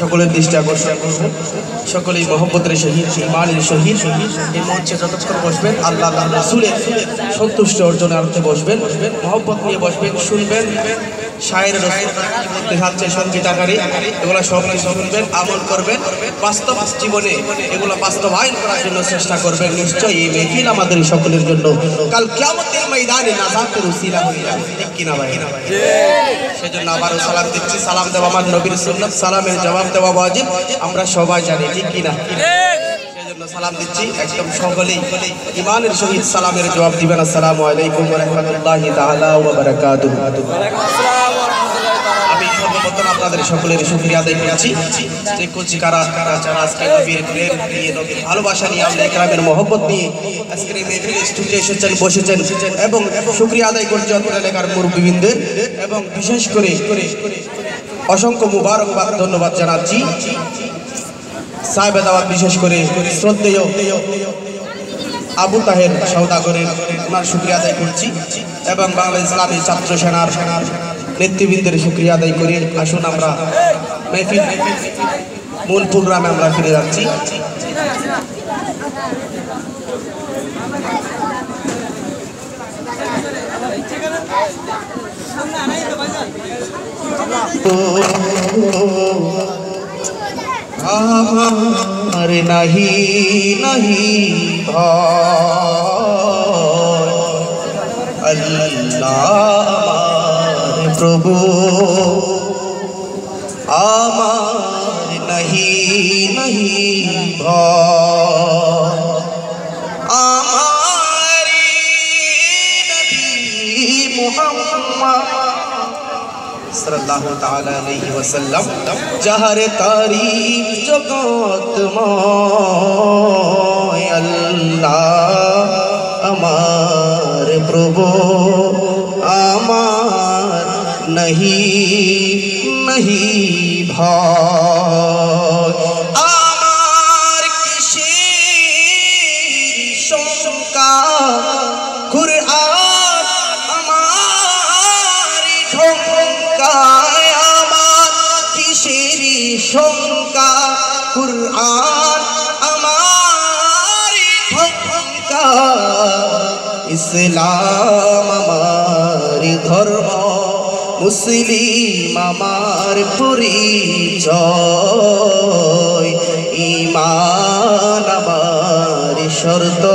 সকলের দৃষ্টি আকর্ষণ করব সকলেই মহব্বতের সহিত ঈমানের সহিত এই মঞ্চে যতক্ষণ বসবেন আল্লাহ তাআলা রাসূলের সন্তুষ্টি অর্জনার্থে বসবেন, মহব্বত নিয়ে বসবেন, শুনবেন শায়ের মধ্যে থাকছে সঙ্গীত আকারে, এগুলো সব কিছু শুনবেন, আমল করবেন, বাস্তব জীবনে এগুলো বাস্তবায়ন করার জন্য চেষ্টা করবেন। নিশ্চয়ই এই মেহফিল আমাদের সকলের জন্য কাল কিয়ামতের ময়দানে নাজাতের উসিলা হয়ে যাবে, ঠিক কিনা ভাই? সেজন্য আবারও সালাম দিচ্ছি। সালাম দেওয়া আমার নবীর সুন্নাত, সালামের জবাব দেওয়া ওয়াজিব, আমরা সবাই জানি, ঠিক কিনা? সেজন্য সালাম দিচ্ছি। একদম সকলেই ঈমানের সহিত সালামের জবাব দিবেন। আসসালামু আলাইকুম ওয়া রাহমাতুল্লাহি তাআলা ওয়া বারাকাতুহু। আমি সর্বপ্রথম আপনাদের সকলের শুকরিয়া আদায় করছি যে কুচিকারা যারা আজকে নবীর প্রেম নিয়ে, নবীর ভালোবাসা নিয়ে, আল্লাহ ইকরামের মহব্বত নিয়ে আজকের এই মেহফিলে স্টুডিওতে এসেছেন, বসেছেন এবং শুকরিয়া আদায় করছি অত্র এলাকার মুরব্বিবৃন্দের এবং বিশেষ করে অসংখ্য মুবারকবাদ ধন্যবাদ জানাচ্ছি সাহেবে দাওয়াত, বিশেষ করে শ্রদ্ধেয় আবু তাহের সওদাগরের, ওনার শুকরিয়া আদায় করছি এবং বাংলাদেশ ইসলামী ছাত্র সেনার নেতৃবৃন্দের শুকরিয়া আদায় করি। আসুন আমরা মেহফিল মূল প্রোগ্রামে আমরা ফিরে যাচ্ছি। আমার নাহি নাহি আল্লাহ আমার প্রভু, আমার নাহি নাহি আমার নবী মুহাম্মদ সাল্লাল্লাহু তাআলা আলাইহি ওয়াসাল্লাম যাহারে তারিফ জগতময় আল্লাহ আমার প্রভু, আমার নাহি নাহি ভয়, আমার কিসের শঙ্কা, কুরআন আমার ঢোকায়, আমার কিসের শঙ্কা, কুরআন আমার ঢোকা, ইসলাম আমার ধর্ম, মুসলিম আমার পরিচয়, ঈমান আমার শর্ত,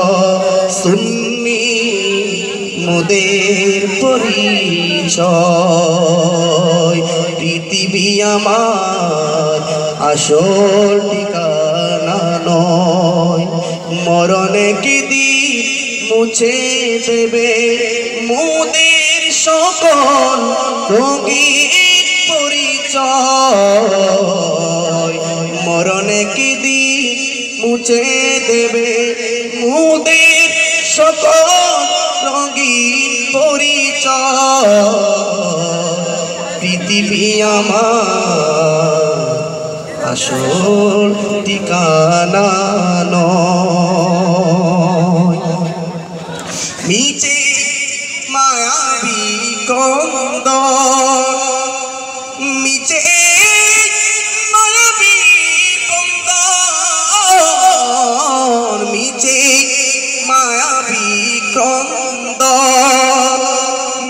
সুন্নি মোদের পরিচয়, পৃথিবী আমার আসল ঠিকানা নয়, মরণে কি দিন মুছে দেবে মোদের সকল রঙিন পরিচয়, মরণে কি দিন মুছে দেবে মোদের সকল রঙিন পরিচয়, পৃথিবী আমার আসল ঠিকানা নয়, মিছে মায়াবী কন্দন, মিছে মায়াবী কন্দন, মিছে মায়াবী কন্দন,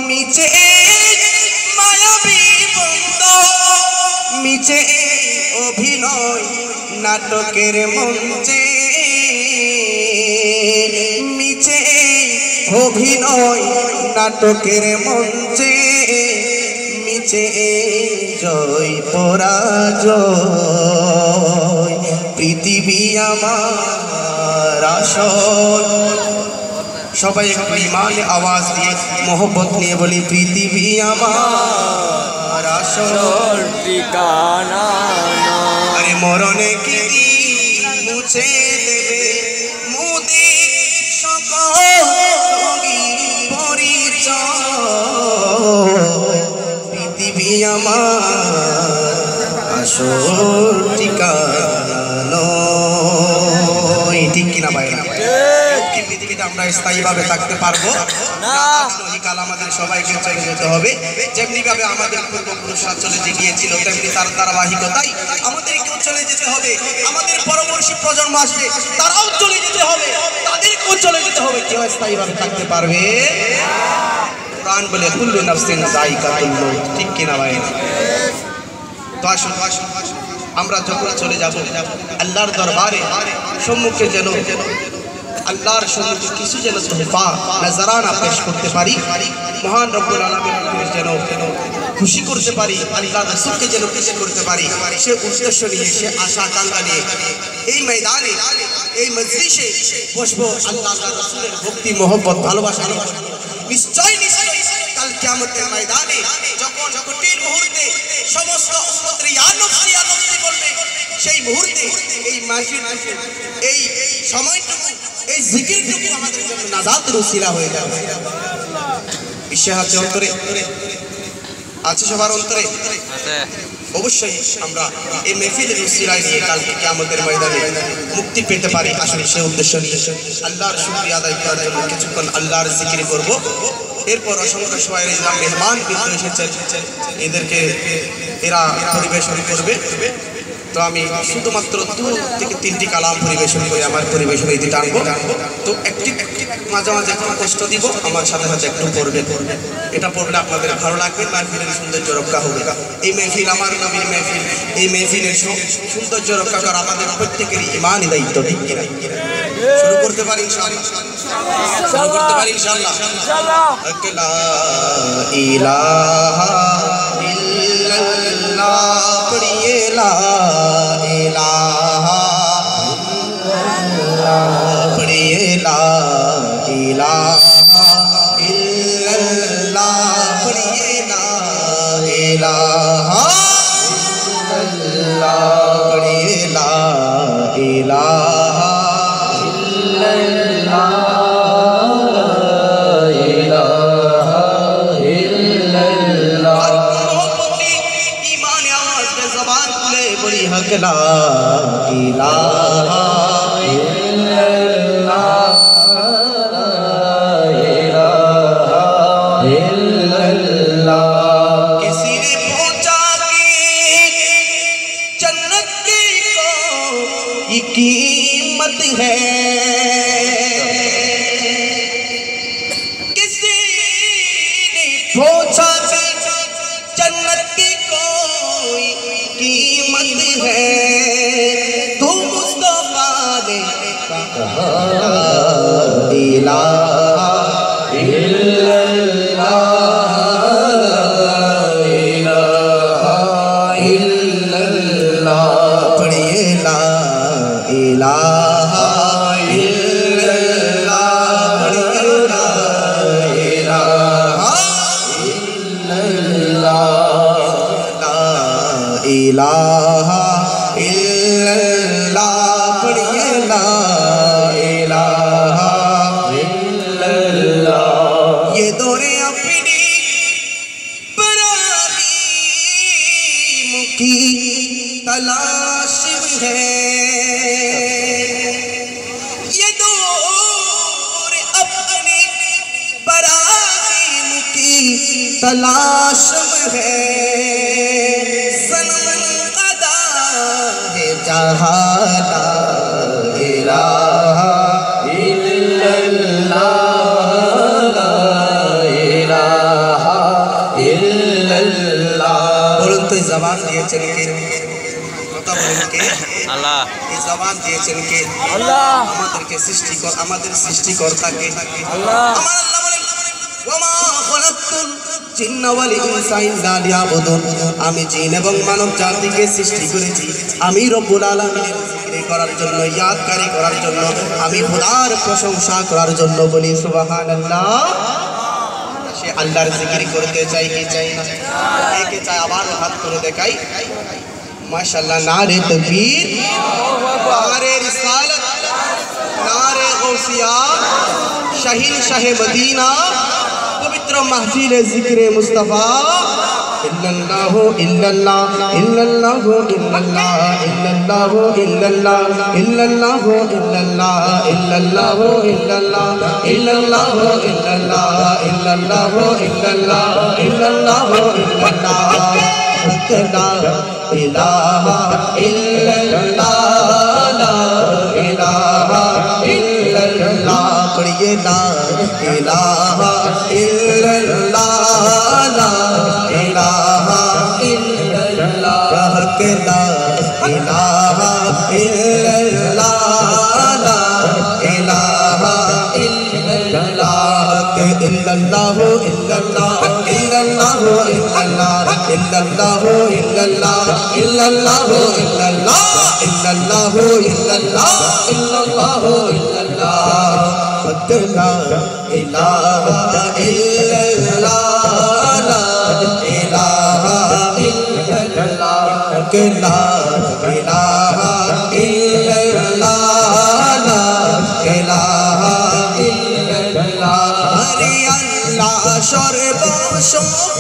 মিছে মায়াবী কন্দন, মিছে অভিনয় নাটকের মঞ্চে, মিছে অভিনয় নাটকের মঞ্চে, মিছে জয় পরাজয় পৃথিবী আমার আসল সবাই একটু ইমানে আওয়াজ দিয়ে মোহব্বত নিয়ে বলি পৃথিবী আমার আসল ঠিকানা আরে মরণে কি মুছে দেবে মুদের সকল পরিচয় পৃথিবী আমার আসল ঠিকানা ঠিক কিনা ভাই পৃথিবীতে আমরা স্থায়ীভাবে থাকতে পারবো না কাল আমাদের সবাইকে চলে যেতে হবে যেমনি ভাবে আমাদের পূর্বপুরুষরা চলে গিয়েছিল তেমনি তার ধারাবাহিকতাই আমাদেরকেও চলে যেতে হবে আমাদের পরবর্তী প্রজন্ম আসবে তারাও চলে যেতে হবে তাদেরকেও চলে যেতে হবে কেউ স্থায়ীভাবে থাকতে পারবে কোরআন বলে কুল্লু নাফসিন যায়কাতুল মউত ঠিক কিনা ভাই তো আসুন আমরা যখন চলে যাব আল্লাহর দরবারে সম্মুখে যেন আল্লাহর সম্মুখে কিছু যেন তোহফা নজরানা পেশ করতে পারি মহান রব্বুল আলামিনকে যেন খুশি করতে পারি আল্লাহর রাসূলকে যেন খুশি করতে পারি সে উদ্দেশ্য নিয়ে সে আশা আকাঙ্ক্ষা নিয়ে এই ময়দানে এই মজলিসে বসবো আল্লাহর রাসূলের ভক্তি মহব্বত ভালোবাসা নিশ্চয় কাল কিয়ামতের ময়দানে যখন কঠিন মুহূর্তে সমস্ত উম্মতের ইয়া নফসি বলবে সেই মুহূর্তে এই মাহফিল এই সময়টুকু এই জিকিরটুকু আমাদের জন্য নাজাতের উসিলা হয়ে যাবে বিশ্বাস আছে অন্তরে আছে সবার অন্তরে অবশ্যই আমরা এই মেহফিলের উসিলায় নিয়ে কালকে কিয়ামতের ময়দানে মুক্তি পেতে পারি আসলে সেই উদ্দেশ্য নিয়ে আল্লাহর শুকরিয়া আদায় করার জন্য কিছুক্ষণ আল্লাহর জিকির করব এরপর অসংখ্য সময়ের ইসলাম মেহমান কিন্তু এসেছেন এদেরকে এরা পরিবেশন করবে তো আমি শুধুমাত্র 2 থেকে 3টি কালাম পরিবেশন করে আমার পরিবেশনে দিতে টানবো তো একটি মাঝে মাঝে একটু কষ্ট দিব আমার সাথে সাথে একটু পড়বে এটা পড়লে আপনাদের ভালো লাগবে মাহফিলের সৌন্দর্য রক্ষা হবে এই মেহফিল আমার নবীর মেহফিল এই মেহফিলের সৌন্দর্য রক্ষা করা আমাদের প্রত্যেকেরই ইমানি দায়িত্ব ঠিক কিনা শুরু করতে পারি ইনশাআল্লাহ শুরু করতে পারি ইনশাআল্লাহ লা ইলাহা ইল্লাল্লাহ পড়িয়ে লা ইলাহা ইল্লাল্লাহ পড়িয়ে লা ইলাহা ইল্লাল্লাহ পড়িয়ে লা ইলাহা ইল্লাল্লাহ পড়িয়ে লা ইলাহা লা ইলাহা ইল্লাল্লাহ ইলাহা ইল্লাল্লাহ किसी ने पूछा कि जन्नत की कोई कीमत है किसी ने पूछा कि जन्नत की कोई कीमत है तू मुस्तफा ने कहा इलाहा इल्लल्लाह इलाहा इल्लल्लाह पढ़िए ला इलाहा इल्लल्लाह पढ़िए ला इलाहा इल्लल्लाह इलाहा इल्लल्लाह पढ़िए ला इलाहा इल्लल्लाह ये दौरे अपनी बराबीम की तलाश में है ये दौरे अपनी बराबीम की तलाश में है जहाना इलाहा इल्लल्लाह इलाहा इल्लल्लाह बोलুন তো জবান দিয়েছেন কে কথা বলেন কে আল্লাহ এই জবান দিয়েছেন কে আল্লাহ আমাদের সৃষ্টিকর্তা কে আল্লাহ আমার আল্লাহ বলেন ওয়া মা খালাকতুল জিন্নাওয়ালি ইনসাইন লালিয়াবুদুন আমি জিন এবং মানব জাতিকে সৃষ্টি করেছি আমি রব্বুল আলামিনের জিকির করার জন্য ইয়াদকারী করার জন্য আমি খোদার প্রশংসা করার জন্য বলি সুবহানাল্লাহ সে আল্লাহর জিকির করতে চাই কি চাই না কে চাই আবার হাত করে দেখাই মাশাআল্লাহ নারে তাকবীর নারে রিসালাত নারে গৌসিয়া শাহিন শাহে মদিনা পবিত্র মাহফিলে জিকিরে মুস্তাফা ইল্লাল্লাহু ইল্লাল্লাহ ইল্লাল্লাহু ইল্লাল্লাহ ইল্লাল্লাহু ইল্লাল্লাহ ইল্লাল্লাহু ইল্লাল্লাহ ইল্লাল্লাহু ইল্লাল্লাহ ইল্লাল্লাহু ইল্লাল্লাহ ইল্লাল্লাহু ইল্লাল্লাহ ইল্লাল্লাহু ইল্লাল্লাহ লা ইলাহা ইল্লাল্লাহ লা ইলাহা ইল্লাল্লাহ পড়িয়ে লা ইলাহা ইল্লাল্লাহ লা ইলাহা ইল্লাল্লাহ কে লা ইলাহা ইল্লাল্লাহ লা ইলাহা ইল্লাল্লাহ কে ইল্লাল্লাহু ইল্লাল্লাহ ইল্লাল্লাহু ইল্লাল্লাহ ইল্লাল্লাহু ইল্লাল্লাহ ইল্লাল্লাহু ইল্লাল্লাহ ইল্লাল্লাহু ইল্লাল্লাহ ইল্লাল্লাহু ইল্লাল্লাহ লা ইলাহা ইল্লাল্লাহ লা ইলাহা ইল্লাল্লাহ কে লা ইলাহা ইল্লাল্লাহ লা ইলাহা ইল্লাল্লাহ হরি আল্লাহ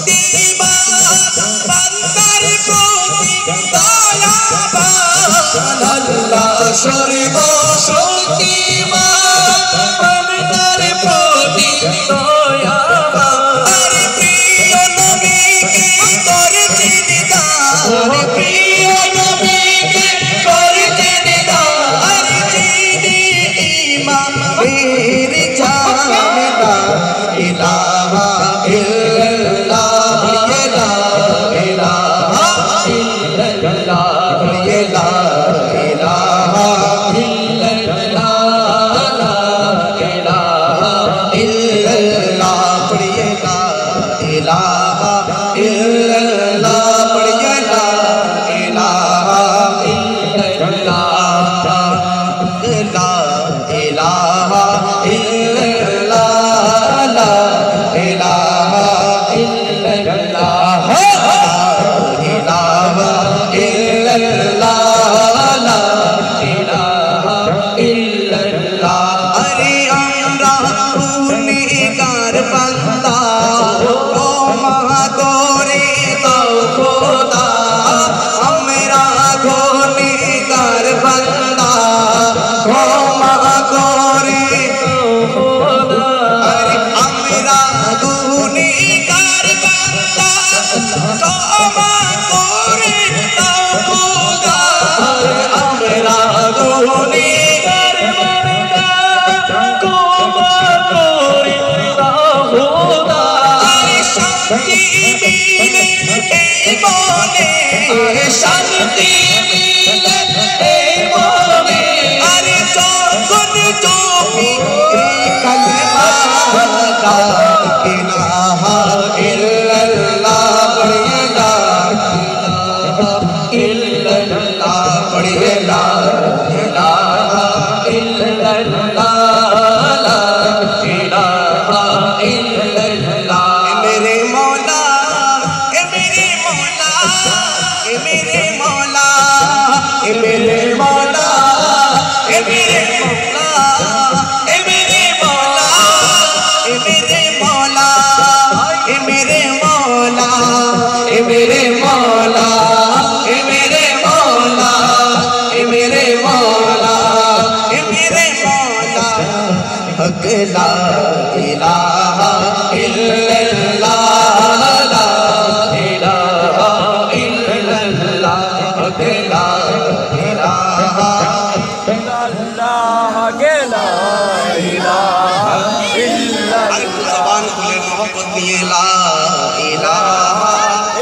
সর্বশক্তিমান বান্দার প্রতি দয়াবান আল্লাহ সর্বশক্তিমান বান্দার প্রতি দয়াবান হরি প্রিয় নবীকে করেছেন দান প্রিয় নবীকে করেছেন দান হরি যিনি ইমামের জানদার ইলাহা ইল্লাল্লাহ লা ইলাহা ইল্লাল্লাহ লা ইলাহা ইল্লাল্লাহ লা ইলাহা ইল্লাল্লাহ পড়িয়ে লা ইলাহা ইল্লাল্লাহ পড়িয়ে লা ইলাহা ইল্লাল্লাহ লা ইলাহা ইল্লাল্লাহ লা ইলাহা ইল্লাল্লাহ ইলাহা ইল্লাল্লাহ লা ইলাহা ইল্লাল্লাহ আরে আমরা গুনাহগার বান্দা ক্ষমা করে দাও খোদা আমরা গুনাহগার বান্দা ক্ষমা করে দাও খোদা আরে আমরা গুনাহগার বান্দা ক্ষমা করে দাও খোদা আমরা গুনাহগার বান্দা ক্ষমা করে দাও খোদা আরে শান্তি মিলে এই মনে শান্তি মিলে এই মনে আরে যখন জপি এই কালিমা লা ইলাহা ইল্লাল্লাহ পড়িয়ে লা ইলাহা ইল্লাল্লাহ পড়িয়ে লা ইলাহা ইল্লাল্লাহ লা ইলাহা ইল্লাল্লাহ মেরে মौला এ মেরে मौला এ মেরে मौला এ মেরে मौला এ মেরে मौला এ মেরে मौला এ মেরে मौला এ মেরে मौला এ মেরে मौला এ মেরে मौला এ মেরে मौला এ মেরে मौला हक ला इलाहा इल्लल्लाह ला इलाहा इल्लल्लाह हक ला इलाहा इल्लल्लाह के ला इलाहा इल्लल्लाह हर ज़बान खुले मोहब्बत लिए ला इलाहा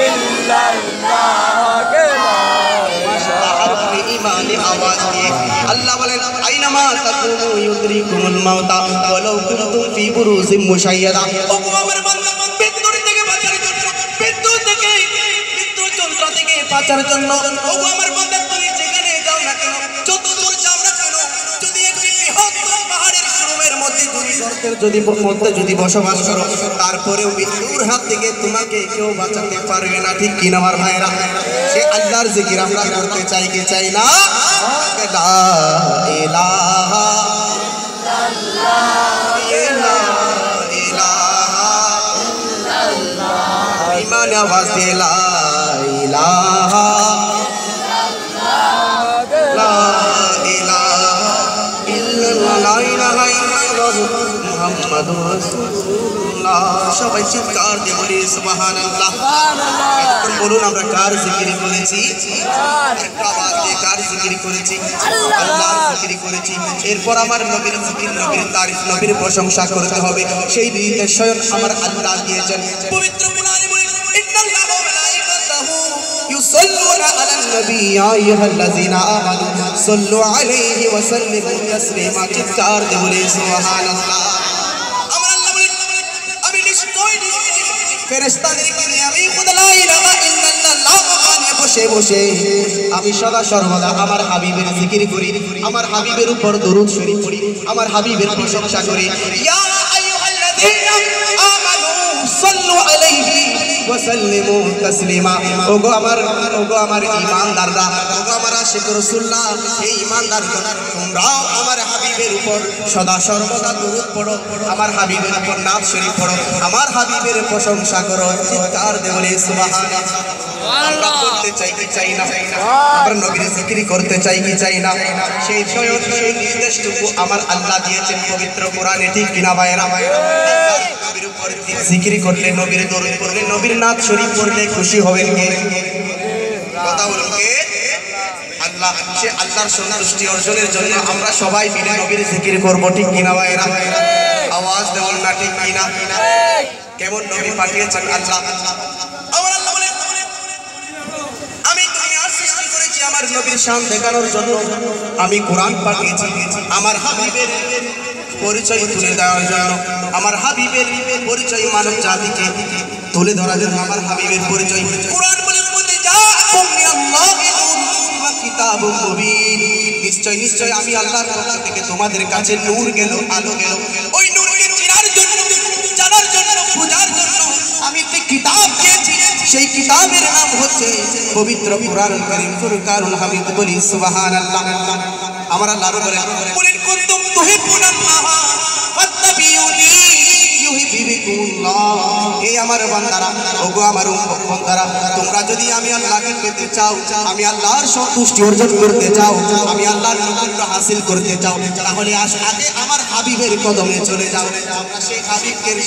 इल्लल्लाह के ला हर अपनी ईमानी आवाज दिए अल्लाह बोले आइनमा तकुमु युद्रिकुमुल मौता वलाउ कुंतुम फी बुरूजिम मुशय्यदा ओ আমার বান্দা বেদর থেকে বাঁচার জন্য বাঁচার জন্য ওগো আমার বান্দা তুমি যেখানে যাও না কেন যত দূর যাও না কেন যদি একটি বৃহত্তর পাহাড়ের শুরুমের মধ্যে তুমি গর্তের যদি বসবাস করো তারপরেও মৃত্যুর হাত থেকে তোমাকে কেউ বাঁচাতে পারবে না ঠিক কিনা আমার ভাইরা সে আল্লাহর জিকির আমরা করতে চাই কি চাই না লা ইলাহা ইমান আওয়াজ দে লা ইলাহা লা ইলাহা ইল্লাল্লাহ লা ইলাহা ইল্লাল্লাহ মুহাম্মাদুর রাসূলুল্লাহ সবাই চিৎকার দিয়ে বলি সুবহানাল্লাহ এখন বলুন আমরা কার জিকির করেছি একটা আওয়াজ দিয়ে কার জিকির করেছি আল্লাহর জিকির করেছি এরপর আমার নবীর জিকির নবীর তারিফ নবীর প্রশংসা করতে হবে সেই নির্দেশ স্বয়ং আমার আল্লাহ দিয়েছেন পবিত্র কোরআনে বলে ইন্নাল্লাহা ওয়া মালাইকাতাহু ইউসাল্লুনা আলান নবী ইয়া আইয়ুহাল্লাযীনা আমানু সাল্লু আলাইহি ওয়া সাল্লিমু তাসলিমা চিৎকার দিয়ে বলি সুবহানাল্লাহ আমার আল্লাহ বলেন আমি নিশ্চয়ই ফেরেশতাদেরকে নিয়ে আমি খুদা লা ইলাহা ইল্লাল্লাহ ওখানে বসে বসে আমি সদা সর্বদা আমার হাবিবের জিকির করি আমার হাবিবের উপর দরুদ শরীফ পড়ি আমার হাবিবের প্রশংসা করি ইয়া আইয়ুহাল্লাযীনা আমানু সাল্লু আলাইহি ওয়া সাল্লিমু তাসলিমা ওগো আমার ঈমানদাররা ওগো আমার আশিক রাসূলুল্লাহ এই ঈমানদারগণ তোমরাও আমার হাবিবের উপর সদা সর্বদা দরুদ পড়ো আমার হাবিবের উপর নাত শরীফ পড়ো আমার হাবিবের প্রশংসা করো চিৎকার দিয়ে বলি সুবহানাল্লাহ আমরা করতে চাই কি চাই না আমরা নবীর জিকির করতে চাই কি চাই না সেই নির্দেশটুকু আমার আল্লাহ দিয়েছেন পবিত্র কোরআনে ঠিক কিনা ভাইরা নবীর উপর জিকির করলে নবীর দরুদ পড়লে নবীর নাত শরীফ পড়লে খুশি হবেন কে কথা বলুন কে আল্লাহ সে আল্লাহর সন্তুষ্টি অর্জনের জন্য আমরা সবাই মিলে নবীর জিকির করব ঠিক কিনা ভাইরা আওয়াজ দেবেন না ঠিক কিনা কেমন নবী পাঠিয়েছেন আল্লাহ আমার আল্লাহ বলে আমি দুনিয়ার সৃষ্টি করেছি আমার নবীর শান দেখানোর জন্য আমি কোরআন পাঠিয়েছি আমার হাবিবের পরিচয় তুলে দেওয়ার জন্য আমার হাবিবের পরিচয় মানব জাতিকে তুলে ধরার জন্য আমার হাবিবের পরিচয় কোরআন বলে বলতে যাকুম মিনাল্লাহি নূরুন ওয়া কিতাবুম মুবিন নিশ্চয় নিশ্চয় আমি আল্লাহর পক্ষ থেকে তোমাদের কাছে নূর গেল আলো গেল ওই নূরকে চেনার জন্য জানার জন্য বোঝার জন্য আমি একটি কিতাব দিয়েছি সেই কিতাবের নাম হচ্ছে পবিত্র কোরআনুল কারীম ফুরকানুল হামিদ বলি সুবহানাল্লাহ আমার আল্লাহ বলেন কুনতুম তুহিব্বুনাল্লাহ ফাত্তাবিউনি ইউহিব্বুকুমুল্লাহ হে আমার বান্দারা ওগো আমার বান্দারা তোমরা যদি আমি আল্লাহকে পেতে চাও আমি আল্লাহর সন্তুষ্টি অর্জন করতে চাও আমি আল্লাহর নৈকট্য হাসিল করতে চাও তাহলে আগে আমার হাবিবের কদমে চলে যাও আমরা সেই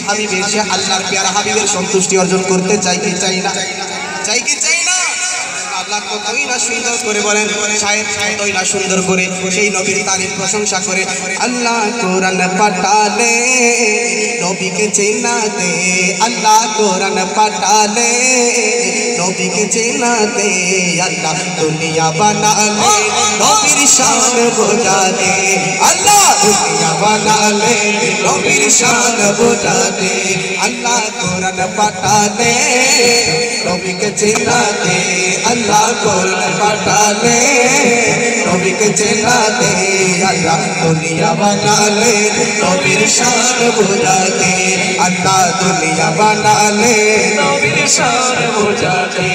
হাবিবের সে আল্লাহর প্যারা হাবিবের সন্তুষ্টি অর্জন করতে চাই কি চাই না চাই কি চাই না আল্লাহ কতই না সুন্দর করে বলেন শায়ের কতই না সুন্দর করে সেই নবীর তারিফ প্রশংসা করে আল্লাহ কোরআন পাঠালে নবীকে চেনাতে আল্লাহ কোরআন পাঠালে নবীকে চেনাতে আল্লাহ দুনিয়া বানালে নবীর শান বোঝাতে আল্লাহ দুনিয়া বানালে নবীর শান বোঝাতে আল্লাহ কোরআন পাঠালে নবীকে চেনাতে আল্লাহ কোরআন পাঠালে নবীকে চেনাতে আল্লাহ দুনিয়া বানালে নবীর শান বোঝাতে আল্লাহ দুনিয়া বানালে নবীর শান বোঝাতে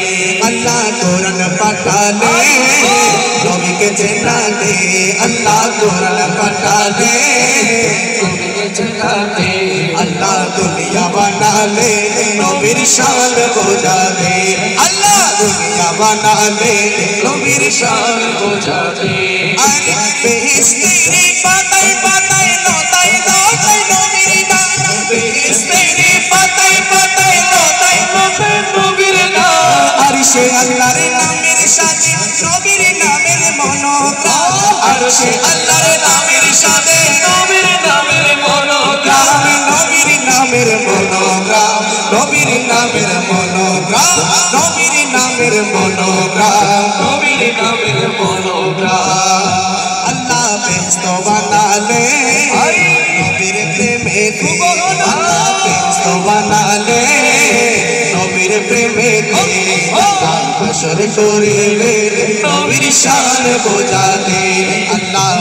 আল্লাহ কোরআন পাঠালে নবীকে চেনাতে আল্লাহ কোরআন পাঠালে নবীকে চেনাতে আল্লাহ দুনিয়া বানালে নবীর শান বোঝাতে আল্লাহ দুনিয়া বানালে নবীর শান বোঝাতে আরে বেহেশতের পাতায় পাতায় লতায় লতায় নবীর নাম বেহেশতের পাতায় পাতায় লতায় লতায় নবীর নাম আরশে আল্লাহর নামের সাথে নবীর নামের মনোগ্রাম আরশে আল্লাহর নামের সাথে নবীর নামের মনোগ্রাম নবীর নামের মনোগ্রাম নবীর নামের মনোগ্রাম নবীর নামের মনোগ্রাম নবীর নামের মনোগ্রাম আল্লাহ বেহেশত বানালে নবীর প্রেমে আল্লাহ বেহেশত বানালে নবীর প্রেমে হাসর করিবেন নবীর শান বোঝাতে আল্লাহ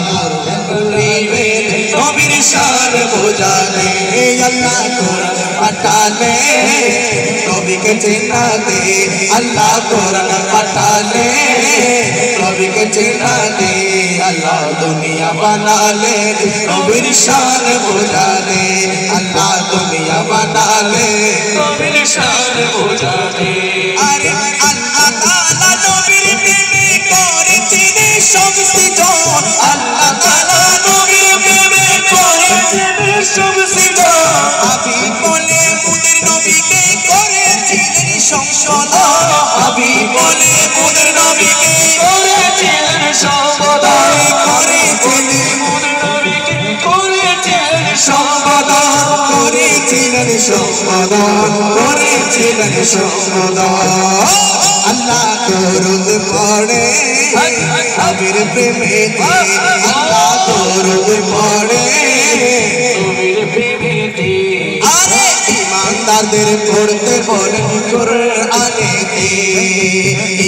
করিবেন নবীর শান বোঝাতে আল্লাহ কোরআন পাঠালে নবীকে চেনাতে আল্লাহ কোরআন পাঠালে নবীকে চেনাতে আল্লাহ দুনিয়া বানালে নবীর শান বোঝালে আল্লাহ দুনিয়া বানালে নবীর শান বোঝালে আরে আল্লাহ তাআলা নবীর প্রেমে করেছেন সব সৃজন আল্লাহ তাআলা নবীর প্রেমে করেছেন সব সৃজন আমি বলে মুদের নবীকে করেছিলেন সংশোধন আমি বলে মুদের নবীকে করেছিলেন সংশোধন করেছিলেন মুদের নবীকে করেছিলেন সংশোধন করেছিলেন সংশোধন করেছিলেন সংশোধন আল্লাহ দরুদ পড়ে নবীর প্রেমেতে আল্লাহ দরুদ পড়ে নবীর প্রেমেতে আরে ইমানদারদের পড়তে বলেন কোরআনেতে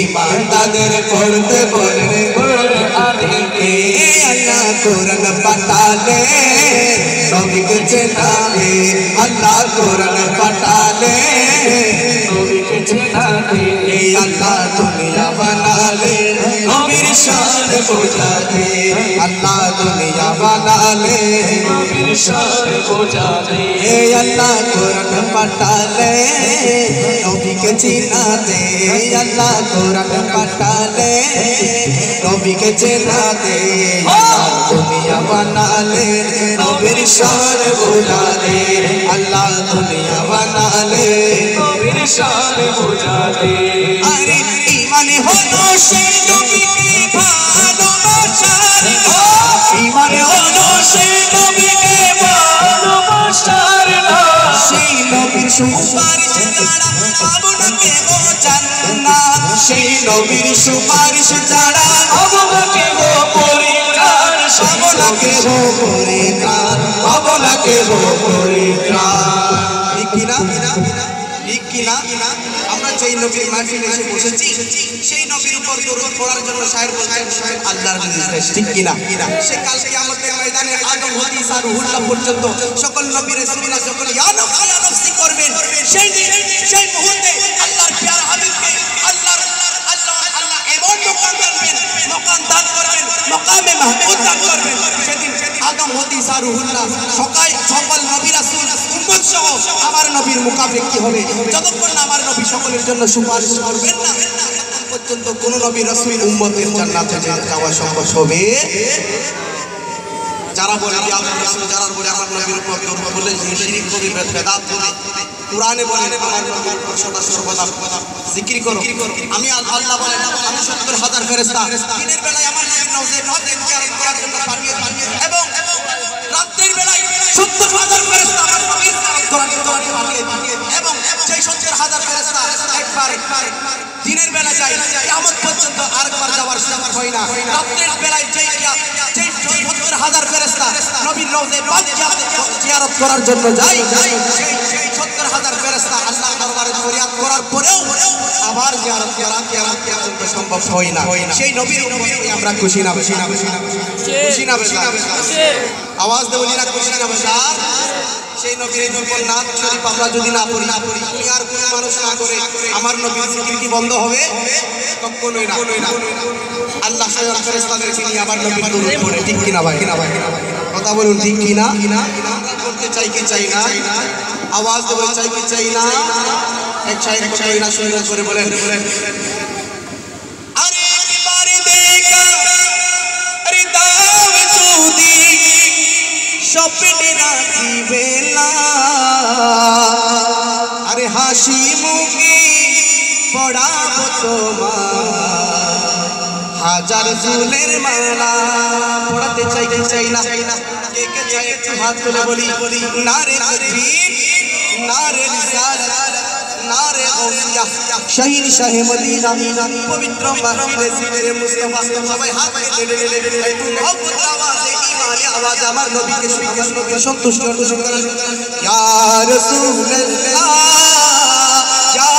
ইমানদারদের পড়তে বলেন কোরআনেতে আল্লাহ কোরআন পাঠালে নবীকে চেনালে আল্লাহ কোরআন পাঠালে নবীকে চেনালে আল্লাহ দুনিয়া বানালে নবীর শান বোঝালে আল্লাহ দুনিয়া বানালে নবীর শান বোঝালে আল্লাহ কোরআন পাঠালে নবীকে চেনাতে আল্লাহ কোরআন পাঠালে নবীকে চেনাতে আল্লাহ দুনিয়া বানালে নবীর শান বোঝালে আল্লাহ দুনিয়া বানালে নবীর শান বোঝালে আরে ঈমানে হলো সেই নবীকে ভালোবাসার ঈমানে হলো সেই নবীকে ভালোবাসার সেই নবীর সুপারিশ ছাড়া পাবো না কেহ জান্নাত সেই নবীর সুপারিশ ছাড়া পাবো না কেহ পরিত্রাণ পাবো না কেহ পরিত্রাণ পাবো না কেহ পরিত্রাণ ঠিক কিনা ঠিক কিনা আমরা যেই নবীর মাহফিলে এসে বসেছি সেই নবীর উপর দরুদ পড়ার জন্য শায়ের বলছেন আল্লাহর নির্দেশ ঠিক কিনা সে কাল কিয়ামতের ময়দানে আদম হতে ঈসা রুহুল্লাহ পর্যন্ত সকল নবী রাসূলুল্লাহ যখন ইয়া নফসি করবেন সেই দিন সেই মুহূর্তে আল্লাহর প্যারা হাবিবকে আল্লাহ এমন মকাম দান করবেন মকামে মাহমুদ দান করবেন সেদিন আদম হতে ঈসা রুহুল্লাহ সকল নবী রাসূল উম্মত সহ আমার নবীর মুকাবিল কি হবে যতক্ষণ না আমার নবী সকলের জন্য সুপারিশ করবেন না ততক্ষণ পর্যন্ত কোন নবী রাসূল উম্মতের জান্নাতে যাওয়া সম্ভব হবে যারা বলে আল্লাহর রাসূল যারা বলে আমার নবীর উপর দরুদ বলে শিরক করে বেদাত বলে কুরআনে বলে আমার নবীর উপর সদা সর্বদা জিকির করো আমি আল্লাহ বলেন আমি ৭০,০০০ ফেরেশতা দিনের বেলায় আমার নবীর নওজে নদের জিয়ারত করার জন্য পাঠিয়ে এবং রাতের বেলায় ৭০,০০০ ফেরেশতা আমার নবীর জিয়ারত করার জন্য পাঠিয়ে এবং সেই ৭০,০০০ ফেরেশতা একবার দিনের বেলা যায় কিয়ামত পর্যন্ত আরেকবার যাওয়ার সুযোগ হয় না রাতের বেলায় যেই ৭০,০০০ ফেরেশতা নবীর রওজে পাক জিয়ারত করার জন্য যায় সেই ৭০,০০০ ফেরেশতা আল্লাহর দরবারে ফরিয়াদ করার পরেও আবার জিয়ারত করা কিয়ামত পর্যন্ত সম্ভব হয় না সেই নবীর উম্মতকে আমরা খুশি না খুশি না খুশি না আওয়াজ দেব না খুশি না বাজার সেই নবীর উপর নাত শরীফ আমরা যদি না পড়ি দুনিয়ার কোনো মানুষ না করে আমার নবীর জিকির কি বন্ধ হবে কখনোই না আল্লাহ স্বয়ং ফেরেশতাদেরকে নিয়ে আমার নবীর দরুদ পড়ে ঠিক কিনা ভাই কথা বলুন ঠিক কিনা করতে চাই কি চাই না আওয়াজ দেবো চাই কি চাই না এক শায়ের কই না সুন্দর করে বলেন আরে একবার দেখা আরে দাও যদি স্বপ্নে রাখিবে না আরে হাসি মুখে পড়াবো তোমার হাজার ফুলের মালা পড়াতে চাই কি চাই না কে কে চাই একটু হাত তুলে বলি নারে তাকবীর নারে রিসালাত নারে গাউসিয়া শহীদ শাহে মদিনা পবিত্র মাহফিলে জিকিরে মুস্তাফা সবাই হাত তুলে একটু মহব্বত আওয়াজে ঈমানি আওয়াজ আমার নবীকে আমার নবীকে সন্তুষ্ট করেন ইয়া রাসূলুল্লাহ ইয়া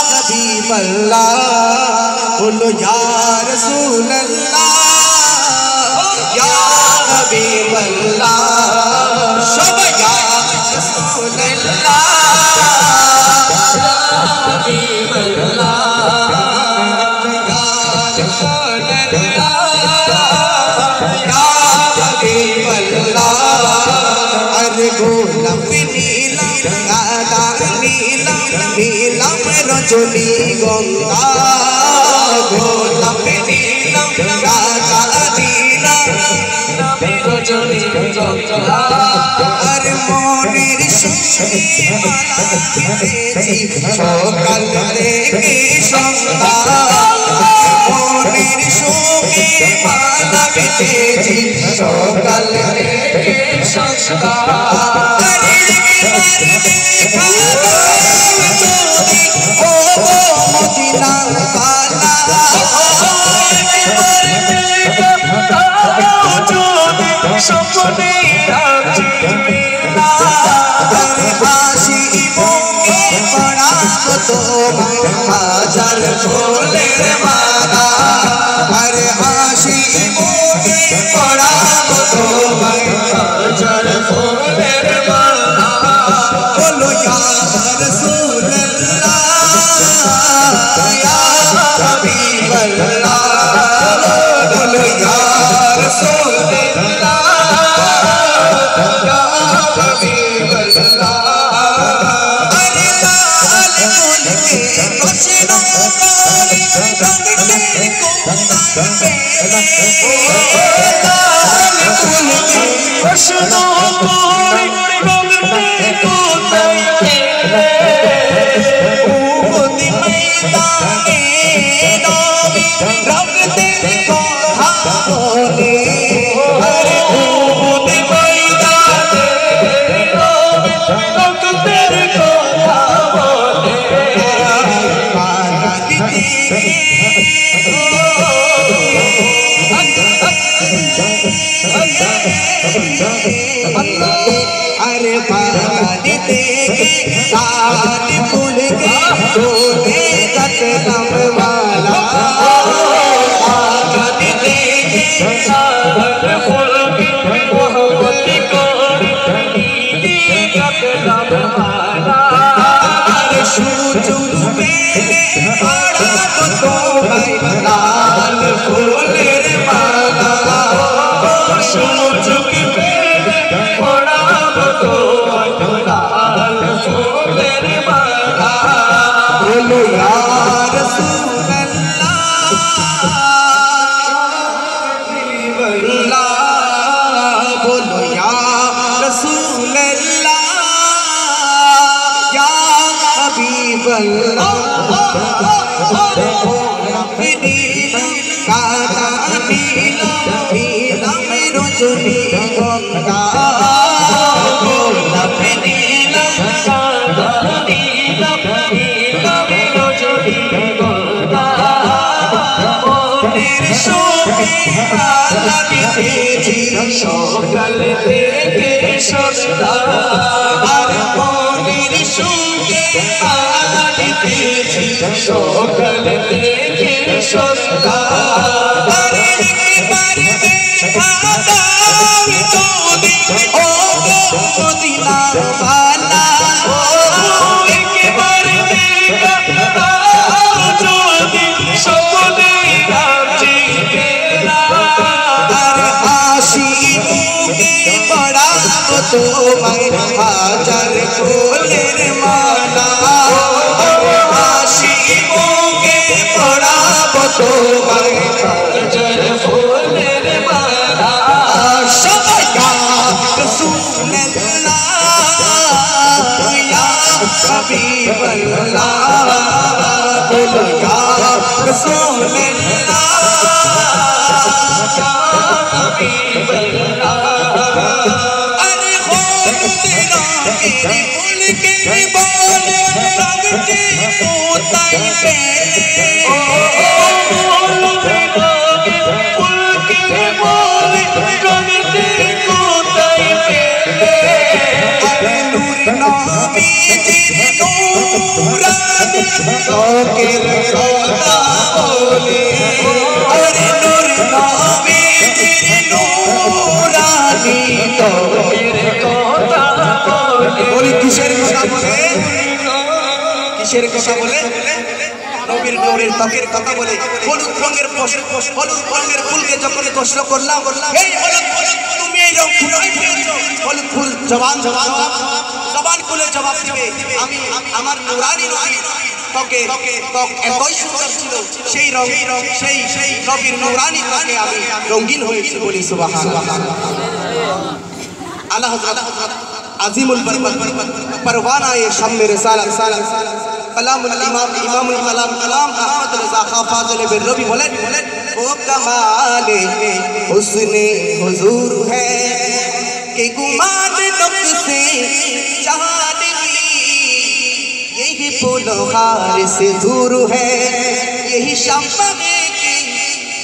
হাবিব अल्लाह बोलो या रसूल अल्लाह या हबीब अल्लाह सब या रसूल अल्लाह या हबीब अल्लाह या रसूल अल्लाह या हबीब अल्लाह अरे गोलाम नीलम रजनी गंगा गोलाम नीलम राधा नीलम रजनी गंगा अरे मोनेर सुखी माला दितेছি সকাল থেকে সন্ধ্যা মোনের সুখী মালা দিতেছি সকাল থেকে সন্ধ্যা আরে सपने हासी बोके बड़ा तो हाजर बोले मारा अरे हासी बोके बड़ा तो हाजर बोले मारा बोलो या रसूल अल्लाह या हबीब अल्लाह बोलो या रसूल अरे पानी देके साथ फूल के तोने कदम वाला पानी देके साथ फूल के मोहब्बत को कदम वाला अरे शुरू में बड़ा तो भाई लाल फूलेर माला शुरू बोलो या रसूल अल्लाह बोलो या रसूल अल्लाह या हबीब अल्लाह रजनी गंगा সকাল থেকে সন্ধ্যা আর মনের সুখে আলা দিতেছি সকাল থেকে সন্ধ্যা আরে একবারে দেখা দাও যদি ও মদিনা वाला একবারে দেখা দাও যদি সপনে রাজি মেলা তোমায় হাজার ফুলের মালা আশিকোকে পড়াবো তোমায় হাজার ফুলের মালা সবাই ইয়া রাসূলুল্লাহ ইয়া হাবিবাল্লাহ বলো ইয়া রাসূলুল্লাহ ইয়া হাবিবাল্লাহ তোকের কথা বলে আরে নূর নবীর নূরানি তোকের কথা বলে বলি কিসের কথা বলে কিসের কথা বলে নবীর নূরের ত্বকের কথা বলে হলুদ রঙের ফুলকে যখন প্রশ্ন করলাম এই হলুদ তুমি এই রং ফুলাই পেয়েছো হলুদ ফুল জবান খুলে জবাব দিবে আমি আমার নূরানি ত্বকে ত্বক এতই সুন্দর ছিল সেই নবীর নূরানি ত্বকে আমি রঙিন হয়েছি বলি সুবহানাল্লাহ। আলা হযরত আজিমুল পরওয়ানায়ে শাম্মে রিসালাত कलामुल इमामुल कलाम अहमद रज़ा खां फाज़िल बिर्रबी बोलें वो कमाले हुस्ने हुजूर है कि गुमान नफ्से चाहदगी यही पुलहार से दूर है यही शम्मा की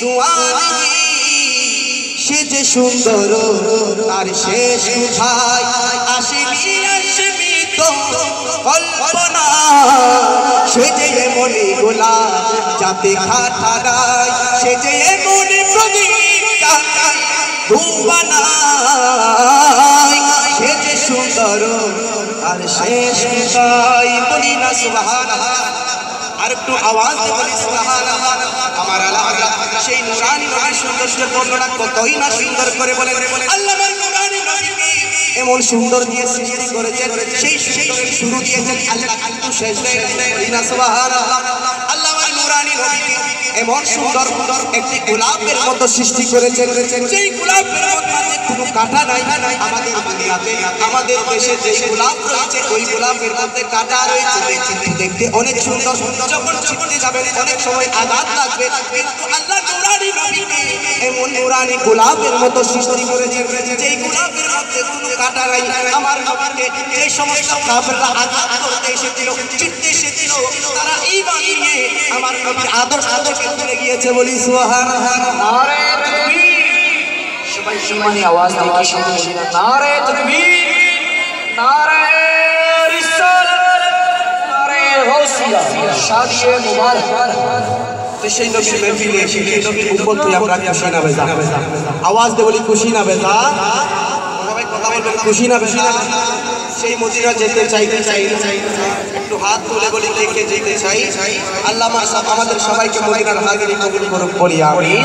दुआनी সে যে সুন্দর তার শেষ কোথায় আসেনি তো কল্পনা সে যে মনে গোলাপ যাতে খাটা গায় সে যে মনে প্রদীপ ধুবানায় সে যে সুন্দর তার শেষ কোথায় বলি না সুবহানাল্লাহ আর একটু আওয়াজ দিয়ে বলি সুবহানাল্লাহ। আমার আল্লাহ সেই নূরানি নবীর সৌন্দর্যের বর্ণনা কতই না সুন্দর করে বলে আল্লাহ আমার নূরানি নবীকে এমন সুন্দর দিয়ে সৃষ্টি করেছেন সেই সুন্দরের শুরু দিয়েছেন আল্লাহ কিন্তু শেষ দেয় না সুবহানাল্লাহ। আল্লাহ আমার নূরানি নবীকে এমন সুন্দর একটি গোলাপের মতো সৃষ্টি করেছেন যেই গোলাপের মধ্যে কোনো কাঁটা নাই আমাদের দুনিয়াতে আমাদের দেশে যে গোলাপ রয়েছে ওই গোলাপের মধ্যে কাঁটা রয়েছে দেখতে অনেক সুন্দর যখন ছিটতে যাবেন অনেক সময় আঘাত লাগবে কিন্তু আল্লাহ নূরানি নবীকে এমন নূরানি গোলাপের মতো সৃষ্টি করেছেন যেই গোলাপের মধ্যে কোনো কাঁটা নাই। আমার নবীকে যে সমস্ত কাফেররা আঘাত করতে এসেছিল ছিটতে এসেছিল তারা ঈমান নিয়ে আমার নবীর আদর্শকে ভুলে গিয়েছে বলি সুবহানাল্লাহ। নারে তাকবীর সবাই সমানে আওয়াজ দিয়ে সামনে বলি নারে তাকবীর নারে রিসালাত নারে গাউসিয়া শাদিয়ে মুবারক। তো সেই নবীর महफिले সেই নবীর উম্মত হয়ে আমরা খুশি না বেজা আওয়াজ দিয়ে বলি খুশি না বেজা সবাই কথা বলবেন খুশি না বেজা সেই মদিনা যেতে চাই একটু হাত তুলে বলি দেখে যেতে চাই আল্লাহ আমাদের সবাইকে মদিনার হাজিরি কবুল করুন বলি আমিন।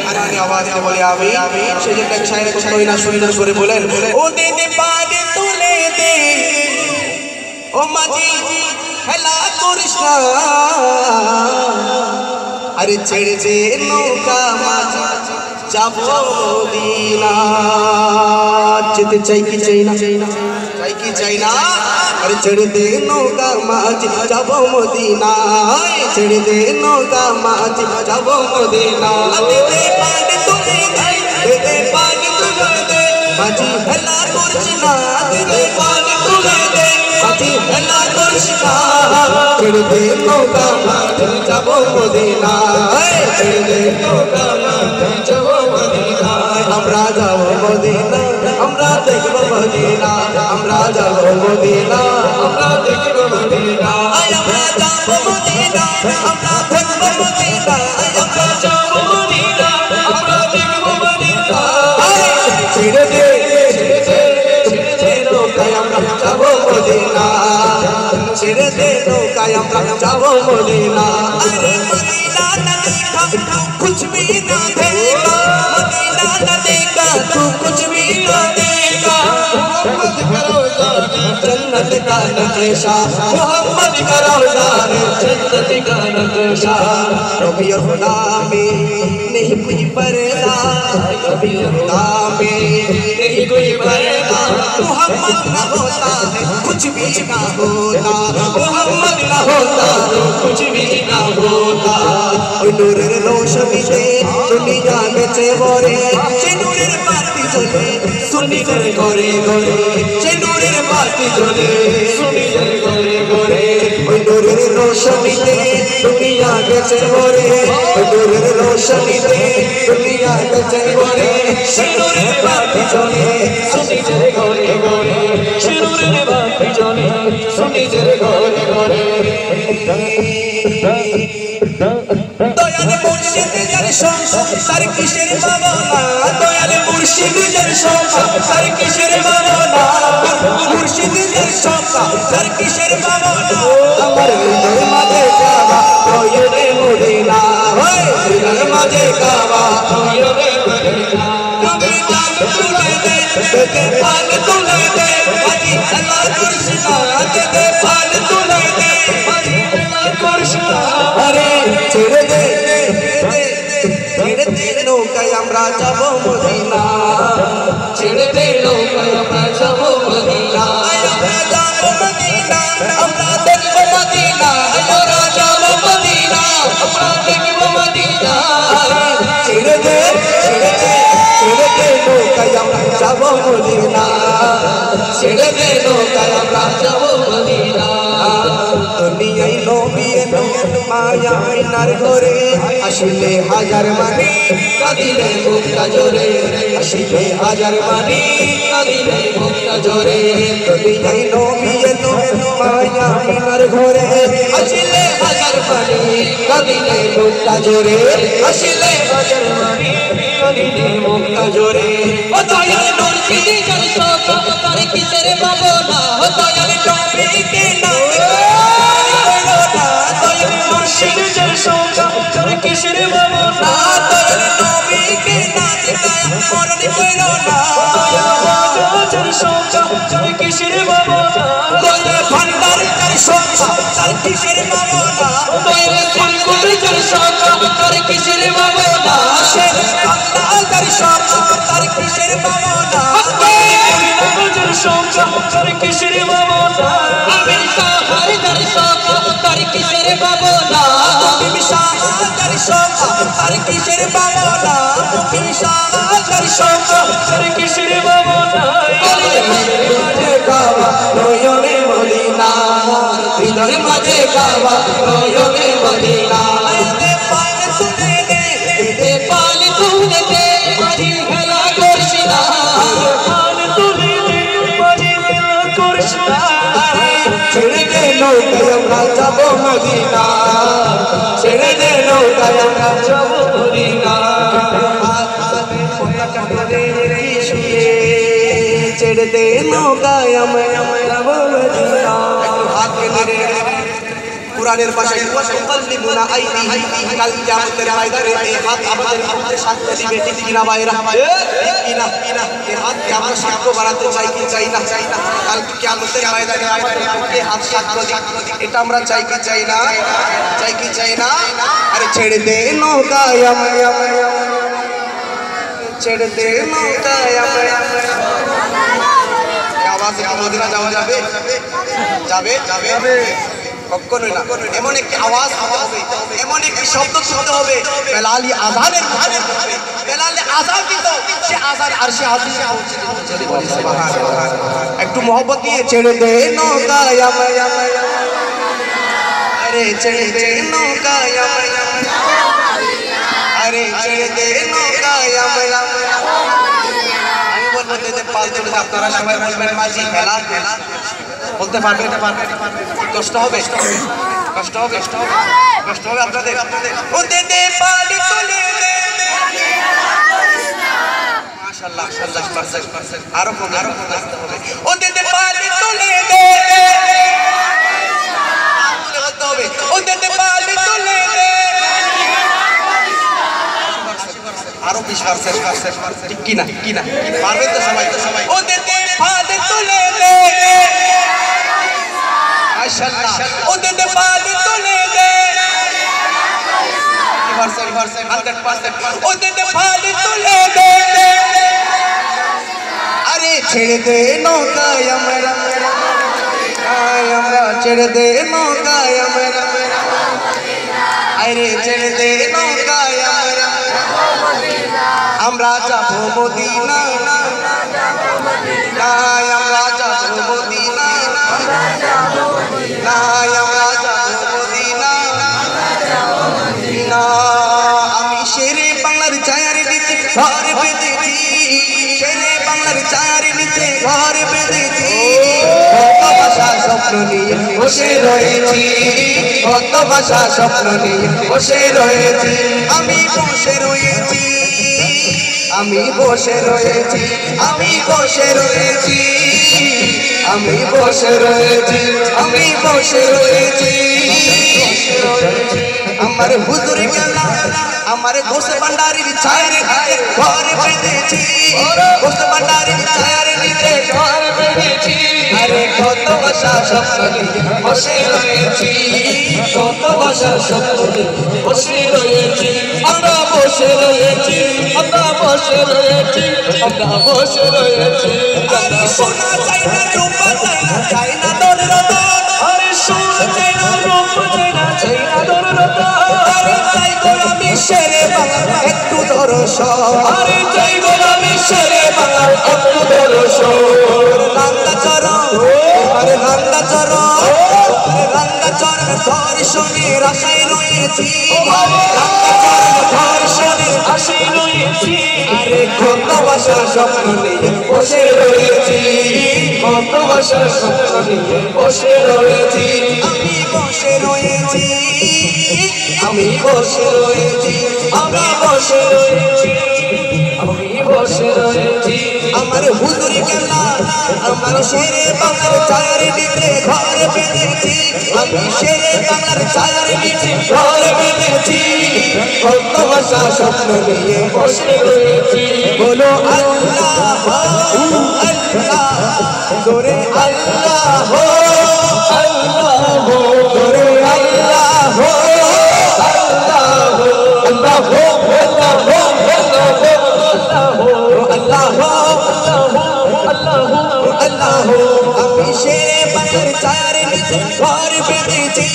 আর আওয়াজ দিয়ে বলি আমিন। সেই জন্য এক শায়ের কতই না সুন্দর করে বলেন ও দিদি পানি তুলে দে ও মাঝি হেলা করিস না আরে ছেড়ে দে নৌকা মাঝি যাব মদিনা যেতে চাই কি চাই না চাই কি চাই না আরে ছেড়ে দে নৌকা মাঝি যাব মদিনা ছেড়ে দে নৌকা মাঝি যাব মদিনা দে পানি তুলে দে পানি তুলে দে মাঝি হেলা করিস না দে পানি তুলে দে মাঝি হেলা করিস না ছেড়ে দে নৌকা মাঝি যাব মদিনা ছেড়ে দে নৌকা মাঝি যাব মদিনা আমরা যাব মদিনা আমরা দেখব মদিনা আমরা যাব মদিনা আমরা দেখব মদিনা আমরা যাব মদিনা আমরা দেখব মদিনা আমরা যাব মদিনা আমরা দেখব মদিনা ছেড়ে দে নৌকায় আমরা যাব মদিনা ছেড়ে দে নৌকায় আমরা যাব মদিনা আরে মদিনা না দেখা তো कुछ भी ना देखा मदीना न देखा तू कुछ भी ना देखा मोहम्मद का रोज़ा जन्नत का नक्शा मोहम्मद का रोज़ा जन्नत का नक्शा नबी खुदा में नहीं कोई पर्दा नबी खुदा में नहीं कोई पर्दा मोहम्मद ना होता है कुछ भी ना होता मोहम्मद ना होता कुछ भी ना होता नूर रोशनी से दुनिया में चेवरे नूरेर बाती जले सुनी जरे गोरे गोरे नूरेर बाती जले सुनी जरे गोरे गोरे नूरेर रोशनी से दुनिया में चेवरे नूरेर रोशनी से दुनिया में चेवरे नूरेर बाती जले सुनी जरे गोरे गोरे नूरेर बाती जले सुनी जरे गोरे गोरे দয়ালে মুর্শিদ যার সংসার কিসের ভাবনা দয়ালে মুর্শিদ যার সংসার কিসের ভাবনা মুর্শিদ যার সংসার কিসের ভাবনা আমার হৃদয়ের মাঝে কাবা রয়ে মদিনা হৃদয়ের মাঝে কাবা রয়ে মদিনা তুমি জান তুলে দে পাল তুলে দে আজি আল্লাহ কৃষ্ণ দে পাল তুলে দে আজি আল্লাহ কৃষ্ণ আরে ছেড়ে দে ছেড়ে দে নৌকায় আমরা যাব মদিনা ছেড়ে দে নৌকায় আমরা যাব মদিনা আমরা যাব মদিনা আমরা দেখব মদিনা আমরা যাব মদিনা আমরা দেখব মদিনা ছেড়ে দে নৌকায় আমরা যাব মদিনা ছেড়ে দে নৌকায় আমরা যাব মদিনা দুনিয়ায় নবী এলো মায়া আয়নার ঘরে আসলে হাজার মানি কাঁদিলে বুকটা জোরে আসলে হাজার মানি কাঁদিলে বুকটা জোরে দুনিয়ায় নবী এলো মায়া আয়নার ঘরে আসলে হাজার মানি কাঁদিলে বুকটা জোরে আসলে হাজার মানি কাঁদিলে বুকটা জোরে ও দয়াল মুর্শিদ যার সকা তার কিসের ভাবনা ও দয়াল নবীকে না মুর্শিদ যার সংসার কিসের ভাবনা দয়াল নবীকে না দিলায় মরণ কইল না যার সংসার কিসের ভাবনা দয়াল ভান্ডার যার সংসার কিসের ভাবনা দয়াল ফাঙ্কুর যার সংসার কিসের ভাবনা শের আল্লাহ যার সংসার কিসের ভাবনা যার সংসার কিসের ভাবনা আমির সাহার যার সংসার কিসের ভাবনা বিশাল সংসার কিসের ভাবনা বিশাল সংসার কিসের ভাবনা মাঝে কাবা রয়নে মদিনা হৃদয়ের মাঝে কাবা রয়নে মদিনা দে পাল তুলে দে পাল তুলে দে মাঝি খেলা করিস না পাল তুলে দে মাঝি খেলা করিস না ছেড়ে দে নৌকায় আমরা যাব মদিনা ছেড়ে দে নৌকায় আমরা যাব মদিনা ছেড়ে দে নৌকায় আমরা যাব মদিনা একটু হাত কেটে কুরআনের পাশে মুকাল্লিমুনা আইদিহি কাল কিয়ামতের ময়দানে এই হাত আমাদের মধ্যে সাক্ষ্য দিবে ঠিক কিনা ভাইরা ঠিক কিনা এই হাতকে আমরা সাক্ষ্য বানাতে চাই কি চাই না কাল কিয়ামতের ময়দানে আমাদের মধ্যে হাত সাক্ষ্য দিবে এটা আমরা চাই কি চাই না আরে ছেড়ে দে নৌকায় আমরা ছেড়ে দে নৌকায় আমরা এই আওয়াজে কি মদিনা যাওয়া যাবে কখনোই না এমন একটি আওয়াজ হবে এমন একটি শব্দ শুনতে হবে বেলালি আযানের বেলালি আযান দিত সে আযান আরশে আজিমে পৌঁছে দিত সুবহানাল্লাহ একটু mohabbat দিয়ে ছেড়ে দে নৌকায় আমরা আরে ছেড়ে দে নৌকায় আমরা আরে ছেড়ে দে নৌকায় আমরা আমি বলবো যে পাল তুলে আপনারা সবাই বলবেন মাঝি খেলা বলতে পারবেন কষ্ট হবে আপনাদের ও দে দে পাল তুলে দে মাশাআল্লাহ আরো আসতে হবে ও দে দে পাল তুলে দে বলতে হবে ও দে দে পাল তুলে দে আরো 20% ঠিক কিনা পারবেন তো সবাই ও দে দে পাল তুলে দে মাশাআল্লাহ ও দে দে পাল তুলে দে 100% ও দে দে পাল তুলে দে আরে ছেড়ে দে নৌকায় আমরা ছেড়ে দে নৌকায় আমরা আরে ছেড়ে দে নৌকায় আমরা যাব মদিনা আমরা যাব মদিনা আমরা যাব মদিনা আমি শেরে বাংলার ছায়ার নিচে ঘর বেঁধেছি শেরে বাংলার ছায়ার নিচে ঘর বেঁধেছি ভাষা স্বপ্ন নিয়ে বসে রয়েছি, কত ভাষা স্বপ্ন নিয়ে বসে রয়েছি, আমি বসে রয়েছি, আমি বসে রয়েছি, আমি বসে রয়েছি, আমি বসে রয়েছি, আমি বসে রয়েছি, আমার হুজুর গেলা আমার গোস ভান্ডারির ছায়ের নিচে ঘর বেঁধেছি, গোস ভান্ডারির ছায়ের নিচে ঘর বেঁধেছি, আরে কত ভাষা স্বপ্ন নিয়ে বসে রয়েছি, কত ভাষা স্বপ্ন নিয়ে বসে রয়েছি, আমরা বসে রয়েছি, আমরা বসে রয়েছি, আমরা বসে রয়েছি, আরে সোনা চাই না রূপা চাই না, চাই না দর রতন, আরে সোনা চাই না রূপা চাই না, চাই না দর রতন, আরে চাই গোলামি শেরে বাংলা একটু দর্শন, আরে চাই গোলামি শেরে বাংলা একটু দর্শন, রাঙ্গা চরণ, আরে রাঙ্গা চরণ, আরে রাঙ্গা চরণ দর্শনের আশায় রয়েছি, রাঙ্গা চরণ দর্শনের আশায় রয়েছি, আরে কত ভাষা স্বপ্ন নিয়ে বসে রয়েছি, কত ভাষা স্বপ্ন নিয়ে বসে রয়েছি, আমি বসে রয়েছি, আমি বসে রয়েছি, আমরা বসে রয়েছি, আমি বসে রয়েছি, আমার হুজুর গেলা আমার শেরে বাংলার ছায়ার নিচে ঘর বেঁধেছি, আমি শেরে বাংলার ছায়ার নিচে ঘর বেঁধেছি, কত ভাষা স্বপ্ন নিয়ে বসে রয়েছি, বলো আল্লাহ আল্লাহ জোরে আল্লাহ আল্লাহ জোরে আল্লাহ আল্লাহ আল্লাহ, আমি শেরে বাংলার ছায়ার নিচে ঘর বেঁধেছি,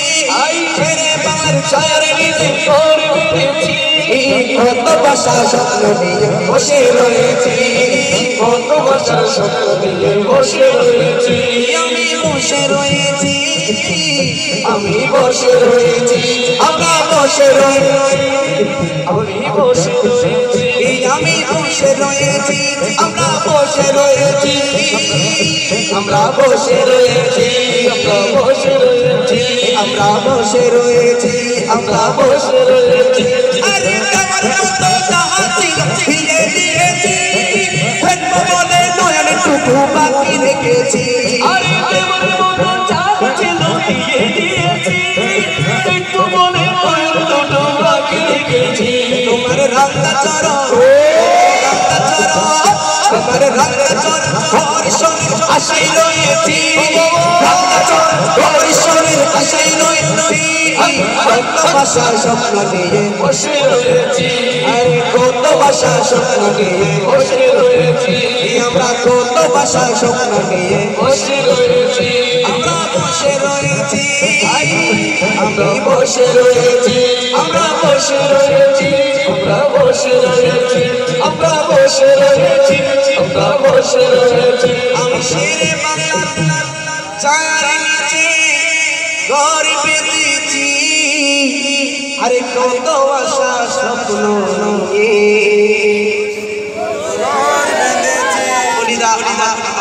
শেরে বাংলার ছায়ার নিচে ঘর বেঁধেছি, কত ভাষা স্বপ্ন নিয়ে বসে রয়েছি, কত ভাষা স্বপ্ন নিয়ে বসে রয়েছি, আমি বসে রয়েছি, আমি বসে রয়েছি, আমরা বসে রয়েছি, আমি বসে রয়েছি, আমি বসে রয়েছি, আমরা বসে রয়েছি, আমরা বসে রয়েছি, আমরা বসে রয়েছি, আমরা বসে রয়েছি, আমরা বসে রয়েছি, আরে আমার মতো যাহা ছিল ফিরে দিয়েছি, ফেলবো বলে নয়ন টুকু বাকি রেখেছি, আরে আমার মতো যাহা ছিল ফিরে দিয়েছি, একটু বলে নয়ন টুকু বাকি রেখেছি, তোমার রাঙ্গা চরণ, রাঙ্গা চরণ, আমার রাঙ্গা চরণ হরিশনের আশায় রয়েছি, রাঙ্গা চরণ হরিশনের আশায় রয়েছি, কত ভাষা স্বপ্ন নিয়ে বসে রয়েছি, আরে কত ভাষা স্বপ্ন নিয়ে বসে রয়েছি, আমরা কত ভাষা স্বপ্ন নিয়ে বসে রয়েছি, আমরা বসে রয়েছি, আমরা বসে রয়েছি, আমরা বসে রয়েছি, আমরা বসে রয়েছি, আমরা বসে রয়েছি, আমরা বসে রয়েছি, আমি শেরে বাংলার ছায়ার নিচে ঘর বেঁধেছি, আরে কত আশা স্বপ্ন নিয়ে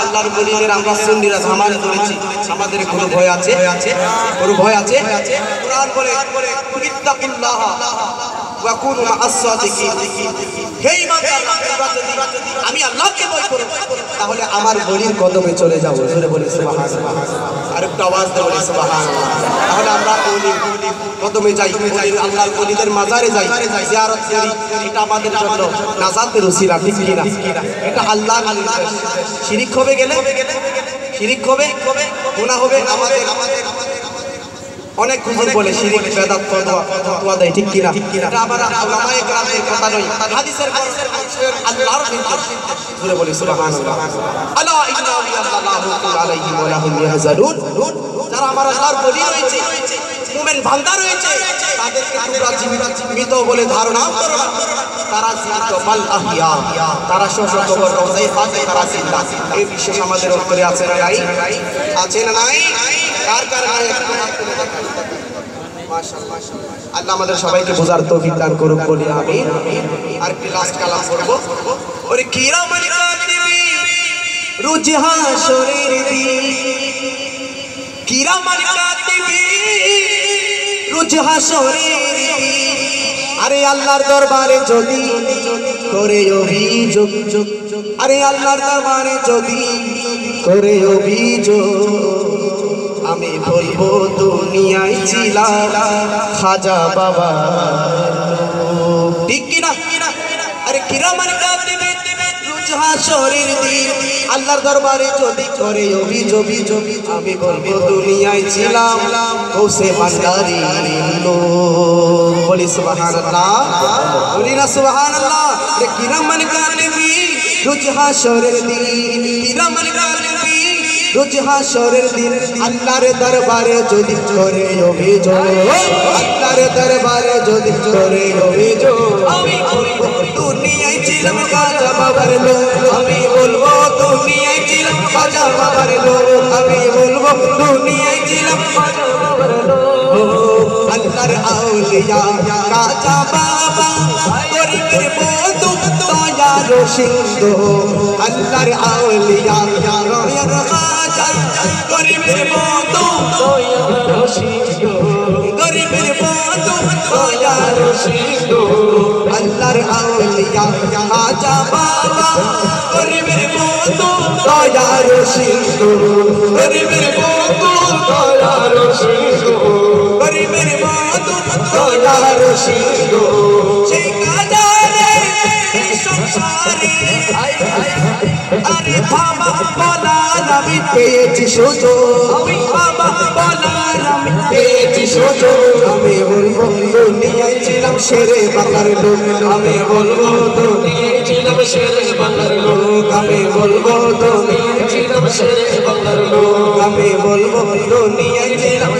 আল্লাহর বলিদের আমরা সুন্নিরা ঝামারে ধরেছি, আমাদের কোনো ভয় আছে, কোনো ভয় আছে, কুরআন বলে ইত্তাকুল্লাহ ওয়া কুনু মা'আস সাদিকিন, হে ঈমানদাররা যদি আমি আল্লাহকে ভয় করব তাহলে আমার বলির কদমে চলে যাব, জোরে বলি সুবহানাল্লাহ, আর একটু আওয়াজ দিয়ে বলি সুবহানাল্লাহ, তাহলে আমরা বলি কদমে যাই, আল্লাহর বলিদের মাজারে যাই, জিয়ারত করি, এটা আমাদের জন্য নাজাতের ওসিলা, ঠিক কি না? এটা আল্লাহর নির্দেশ, শিরক হবে গেলে, শিরক হবে, গুনাহ হবে, আমাদের অনেক হুজুর বলে শিরক বেদাত ফতোয়া দেয়, ঠিক কি না? এটা আবার উলামায়ে কেরামের কথা নয়, হাদিসের আল্লাহর নির্দেশ, জোরে বলি সুবহানাল্লাহ, আলা ইন্না আল্লাহু আলাইহি ওয়া লাহুম ইয়াহজারুন, যারা আমার আল্লাহর বলি রয়েছে, মুমিন বান্দা রয়েছে, তাদেরকে তোমরা জীবিত বলে ধারণা করো না, তারা জীবিত, বাল আহিয়া, তারা শোষক কবর রওজায়ে পাকে তারা জিন্দা, এই বিশ্বাস আমাদের উপরে আছে না নাই? আছে না নাই? কার কার নাই? একটু হাত তুলে দেখান। মাশাআল্লাহ, আল্লাহ আমাদের সবাইকে বোঝার তৌফিক দান করুক, বলি আমিন। আর কি লাস্ট কালাম করব, ওরে কিরামান কাতিবি রুজহা শরীর দি, কিরামান কাতিবিন রোজ হাসরের আরে আল্লাহর দরবারে যদি করে অভিযোগ আরে আল্লাহর দরবারে যদি করে অভিযোগ আমি বলবো দুনিয়ায় ছিলাম খাজা বাবা ঠিক কিনা আরে কিরামান কাতিবিন রোজ হাসরের দিন আল্লাহর দরবারে যদি করে অভিযোগ আমি বলবো দুনিয়ায় ছিলাম গৌসে ভান্ডারী লোক বলি সুবহানাল্লাহ বলি না সুবহানাল্লাহ রে কিরামান কাতিবিন রোজ হাসরের দিন কিরামান কাতিবিন রোজ হাসরের দিন আল্লাহর দরবারে যদি করে অভিযোগ আল্লাহর দরবারে যদি করে অভিযোগ আমি বলবো দুনিয়ায় ছিলাম খাজা বাবার লোক আমি বলবো দুনিয়ায় ছিলাম খাজা বাবার লোক আমি বলবো দুনিয়ায় ছিলাম খাজা বাবার লোক আল্লাহর আউলিয়া খাজা বাবা গরিবের বন্ধু দয়ার সিন্ধু আল্লাহর আউলিয়া রয়ের খাজা গরিবের বন্ধু দয়ার সিন্ধু গরিবের বন্ধু দয়ার সিন্ধু আল্লাহর আউলিয়া খাজা বাবা গরিবের বন্ধু দয়ার সিন্ধু গরিবের বন্ধু দয়ার সিন্ধু গরিবের বন্ধু দয়ার সিন্ধু সেই কাজারে সংসারে আরে বাবা বলার আমি পেয়েছি সুযোগ বাবা বলার আমি পেয়েছি সুযোগ আমি বলবো দুনিয়ায় ছিলাম শেরে বাংলার লোক আমি বলবো দুনিয়ায় ছিলাম শেরে বাংলার লোক আমি বলবো দুনিয়ায় ছিলাম শেরে বাংলার লোক আমি বলবো দুনিয়ায় ছিলাম